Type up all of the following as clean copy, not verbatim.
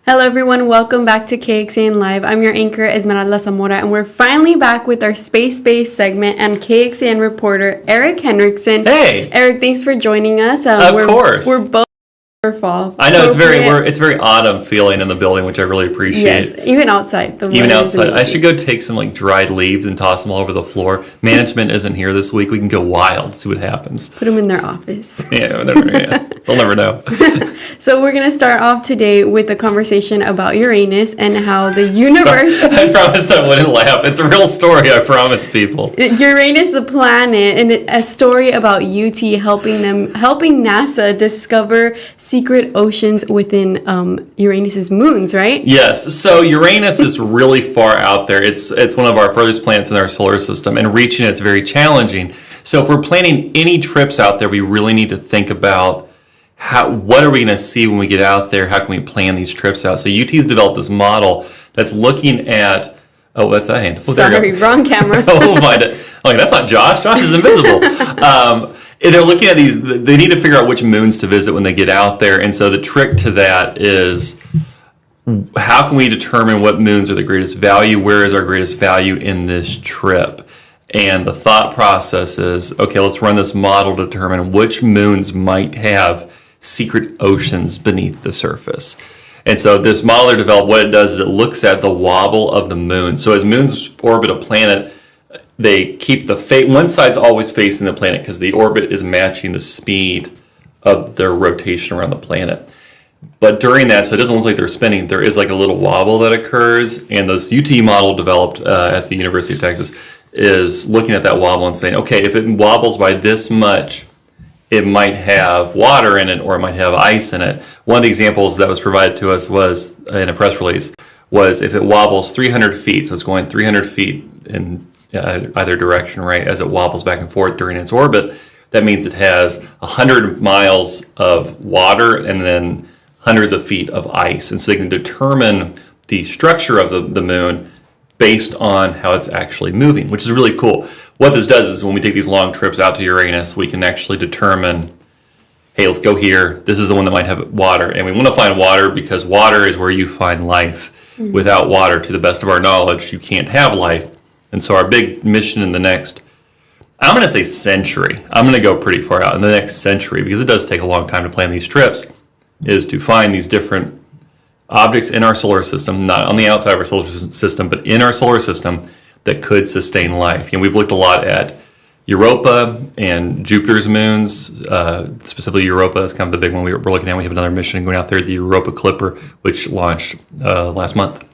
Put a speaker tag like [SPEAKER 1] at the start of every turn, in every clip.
[SPEAKER 1] Hello everyone, welcome back to KXAN Live. I'm your anchor, Esmeralda Zamora, and we're finally back with our space-based segment and KXAN reporter, Eric Henriksen.
[SPEAKER 2] Hey!
[SPEAKER 1] Eric, thanks for joining us.
[SPEAKER 2] Of course.
[SPEAKER 1] We're both for fall.
[SPEAKER 2] I know, it's very autumn feeling in the building, which I really appreciate.
[SPEAKER 1] Yes, even outside.
[SPEAKER 2] Even outside. I should go take some dried leaves and toss them all over the floor. Management isn't here this week. We can go wild, see what happens.
[SPEAKER 1] Put them in their office.
[SPEAKER 2] Yeah, they'll never know.
[SPEAKER 1] So we're going to start off today with a conversation about Uranus and how the universe...
[SPEAKER 2] I promised I wouldn't laugh. It's a real story, I promise people.
[SPEAKER 1] Uranus, the planet, and a story about UT helping NASA discover secret oceans within Uranus's moons, right?
[SPEAKER 2] Yes. So Uranus is really far out there. It's one of our furthest planets in our solar system, and reaching it's very challenging. So if we're planning any trips out there, we really need to think about what are we going to see when we get out there? How can we plan these trips out? So UT's developed this model that's looking at... Oh, that's a hand. Oh,
[SPEAKER 1] sorry, wrong camera.
[SPEAKER 2] Oh, my... Like, that's not Josh. Josh is invisible. They're looking at these... They need to figure out which moons to visit when they get out there. And so the trick to that is... How can we determine what moons are the greatest value? Where is our greatest value in this trip? And the thought process is, okay, let's run this model to determine which moons might have secret oceans beneath the surface. And so this model they developed, what it does is it looks at the wobble of the moon. So as moons orbit a planet, they keep one side's always facing the planet because the orbit is matching the speed of their rotation around the planet. But during that, so it doesn't look like they're spinning, there is like a little wobble that occurs. And this UT model developed at the University of Texas is looking at that wobble and saying, okay, if it wobbles by this much, it might have water in it or it might have ice in it. One of the examples that was provided to us was in a press release was if it wobbles 300 feet, so it's going 300 feet in either direction, right, as it wobbles back and forth during its orbit, that means it has 100 miles of water and then hundreds of feet of ice. And so they can determine the structure of the moon based on how it's actually moving, which is really cool. What this does is when we take these long trips out to Uranus, we can actually determine, hey, let's go here. This is the one that might have water. And we want to find water because water is where you find life. Mm-hmm. Without water, to the best of our knowledge, you can't have life. And so our big mission in the next, I'm going to say century, I'm going to go pretty far out in the next century because it does take a long time to plan these trips, is to find these different objects in our solar system, not on the outside of our solar system, but in our solar system that could sustain life. We've looked a lot at Europa and Jupiter's moons, specifically Europa. That's kind of the big one we're looking at. We have another mission going out there, the Europa Clipper, which launched last month.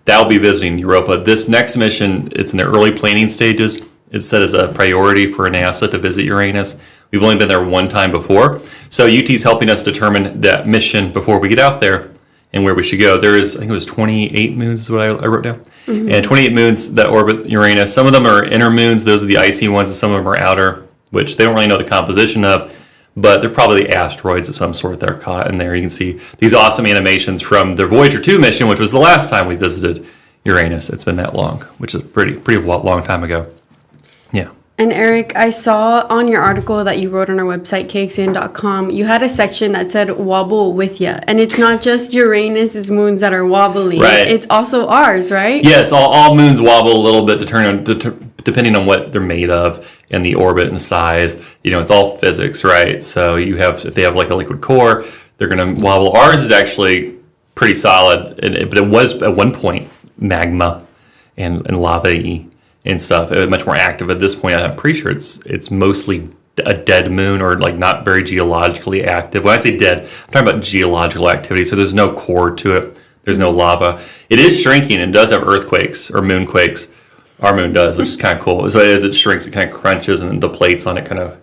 [SPEAKER 2] That will be visiting Europa. This next mission, it's in the early planning stages. It's set as a priority for NASA to visit Uranus. We've only been there one time before. So UT's helping us determine that mission before we get out there and where we should go. There is, I think it was 28 moons is what I wrote down. Mm-hmm. And 28 moons that orbit Uranus. Some of them are inner moons. Those are the icy ones. And some of them are outer, which they don't really know the composition of. But they're probably asteroids of some sort that are caught in there. You can see these awesome animations from the Voyager 2 mission, which was the last time we visited Uranus. It's been that long, which is a pretty long time ago. Yeah.
[SPEAKER 1] And Eric, I saw on your article that you wrote on our website, kxan.com, you had a section that said wobble with ya. And it's not just Uranus's moons that are wobbly.
[SPEAKER 2] Right.
[SPEAKER 1] It's also ours, right?
[SPEAKER 2] Yes, all moons wobble a little bit depending on what they're made of and the orbit and size. It's all physics, right? So if they have like a liquid core, they're going to wobble. Ours is actually pretty solid, but it was at one point magma and lava-y and stuff. It was much more active at this point. I'm pretty sure it's mostly a dead moon or like not very geologically active. When I say dead, I'm talking about geological activity. So there's no core to it. There's no lava. It is shrinking and does have earthquakes or moonquakes. Our moon does, which is kind of cool. So as it shrinks, it kind of crunches and the plates on it kind of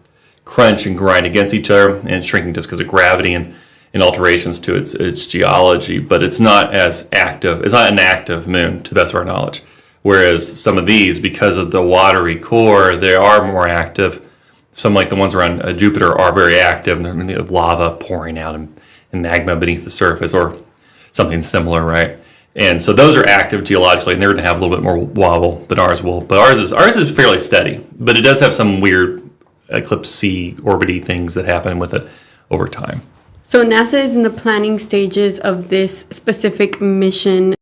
[SPEAKER 2] crunch and grind against each other, and it's shrinking just because of gravity and alterations to its geology. But it's not as active. It's not an active moon to the best of our knowledge. Whereas some of these, because of the watery core, they are more active. Some like the ones around Jupiter are very active, and they have lava pouring out and magma beneath the surface or something similar, right? And so those are active geologically, and they're going to have a little bit more wobble than ours will. But ours is fairly steady, but it does have some weird eclipse-y, orbity things that happen with it over time.
[SPEAKER 1] So NASA is in the planning stages of this specific mission,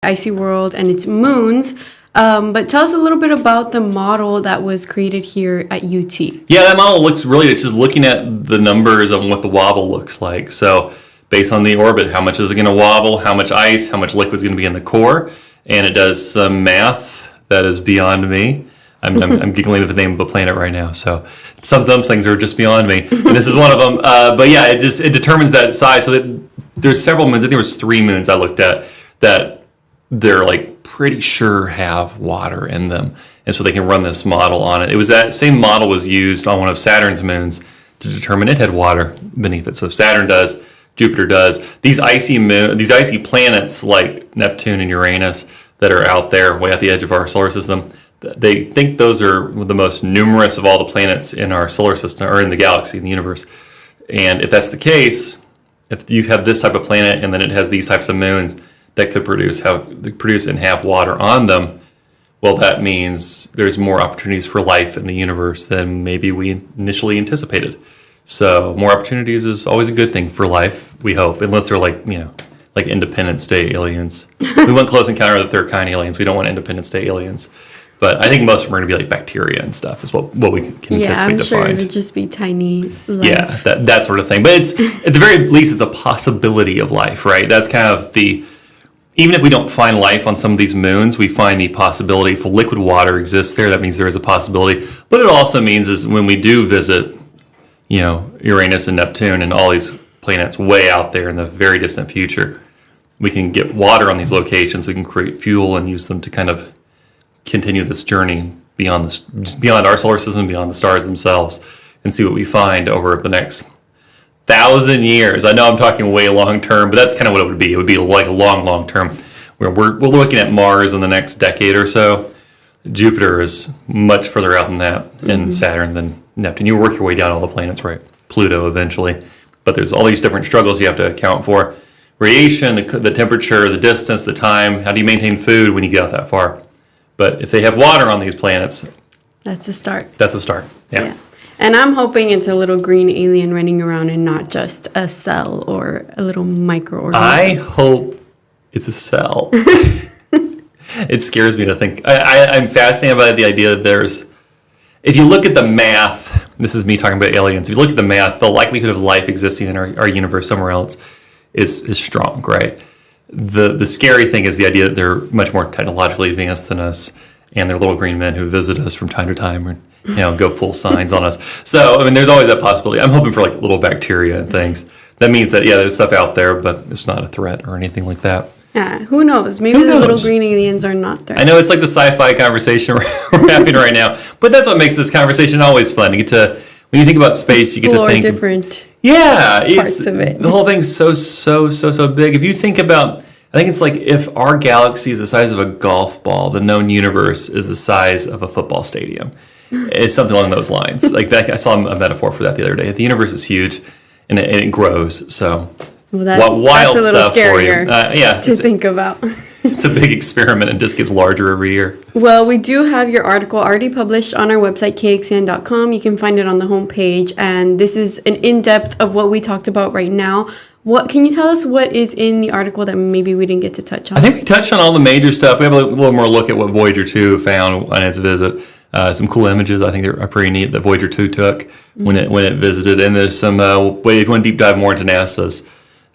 [SPEAKER 1] icy world and its moons. But tell us a little bit about the model that was created here at UT. Yeah,
[SPEAKER 2] that model looks really, it's just looking at the numbers on what the wobble looks like. So based on the orbit, how much is it going to wobble, how much ice, how much liquid is going to be in the core. And it does some math that is beyond me. I'm giggling at the name of the planet right now. So some of those things are just beyond me. And this is one of them. But yeah, it determines that size. So that there's several moons. I think there was 3 moons I looked at that they're like pretty sure have water in them. And so they can run this model on it. It was that same model was used on one of Saturn's moons to determine it had water beneath it. So if Saturn does, Jupiter does. These icy planets like Neptune and Uranus that are out there way at the edge of our solar system, they think those are the most numerous of all the planets in our solar system or in the galaxy, in the universe. And if that's the case, if you have this type of planet and then it has these types of moons that could produce and have water on them, well, that means there's more opportunities for life in the universe than maybe we initially anticipated. So more opportunities is always a good thing for life, we hope, unless they're like Independence Day aliens. We want close encounter of the third kind aliens. We don't want Independence Day aliens. But I think most of them are going to be like bacteria and stuff is what we can anticipate to
[SPEAKER 1] sure
[SPEAKER 2] find.
[SPEAKER 1] It'll just be tiny life.
[SPEAKER 2] Yeah, that sort of thing. But it's at the very least, it's a possibility of life, right? That's kind of even if we don't find life on some of these moons, we find the possibility if liquid water exists there. That means there is a possibility. But it also means is when we do visit, Uranus and Neptune and all these planets way out there in the very distant future, we can get water on these locations. We can create fuel and use them to kind of continue this journey beyond our solar system, beyond the stars themselves, and see what we find over the next 1,000 years. I know I'm talking way long term, but that's kind of what it would be. It would be like a long term, where we're looking at Mars in the next decade or so. Jupiter is much further out than that, and Saturn than Neptune. You work your way down all the planets, right? Pluto eventually, but there's all these different struggles you have to account for: radiation, the temperature, the distance, the time. How do you maintain food when you get out that far? But if they have water on these planets,
[SPEAKER 1] that's a start.
[SPEAKER 2] That's a start. Yeah.
[SPEAKER 1] And I'm hoping it's a little green alien running around and not just a cell or a little microorganism.
[SPEAKER 2] I hope it's a cell. It scares me to think. I'm fascinated by the idea that if you look at the math, this is me talking about aliens, if you look at the math, the likelihood of life existing in our universe somewhere else is strong, right? The scary thing is the idea that they're much more technologically advanced than us, and they're little green men who visit us from time to time and go full signs on us. So, there's always that possibility. I'm hoping for like little bacteria and things. That means that, there's stuff out there, but it's not a threat or anything like that.
[SPEAKER 1] Yeah, who knows? Maybe the little green aliens are not threats.
[SPEAKER 2] I know it's like the sci-fi conversation we're having right now, but that's what makes this conversation always fun. When you think about space, you get to think
[SPEAKER 1] different
[SPEAKER 2] parts
[SPEAKER 1] of it.
[SPEAKER 2] The whole thing's so big. If you think about, I think it's like if our galaxy is the size of a golf ball, the known universe is the size of a football stadium. It's something along those lines. Like that, I saw a metaphor for that the other day. The universe is huge, and it grows. So
[SPEAKER 1] that's
[SPEAKER 2] wild
[SPEAKER 1] a little
[SPEAKER 2] stuff
[SPEAKER 1] scarier
[SPEAKER 2] for you.
[SPEAKER 1] to think about.
[SPEAKER 2] It's a big experiment and just gets larger every year.
[SPEAKER 1] Well, we do have your article already published on our website, kxn.com. You can find it on the homepage. And this is an in-depth of what we talked about right now. What can you tell us what is in the article that maybe we didn't get to touch on?
[SPEAKER 2] I think we touched on all the major stuff. We have a little more look at what Voyager 2 found on its visit. Some cool images I think are pretty neat that Voyager 2 took when it visited. And there's some, if you want to deep dive more into NASA's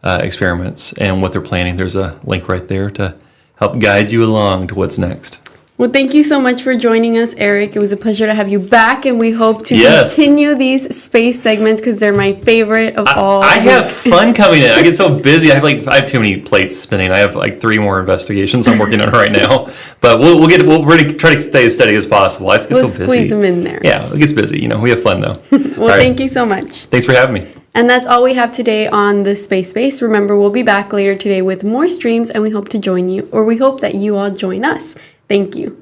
[SPEAKER 2] experiments and what they're planning, there's a link right there to help guide you along to what's next.
[SPEAKER 1] Well, thank you so much for joining us, Eric. It was a pleasure to have you back, and we hope to continue these space segments because they're my favorite of all.
[SPEAKER 2] I have fun coming in. I get so busy. I have too many plates spinning. I have like 3 more investigations I'm working on right now. But we'll really try to stay as steady as possible. We'll so busy.
[SPEAKER 1] Squeeze them in there.
[SPEAKER 2] Yeah, it gets busy. We have fun though.
[SPEAKER 1] Thank you so much.
[SPEAKER 2] Thanks for having me.
[SPEAKER 1] And that's all we have today on the Space Space. Remember, we'll be back later today with more streams, and we hope that you all join us. Thank you.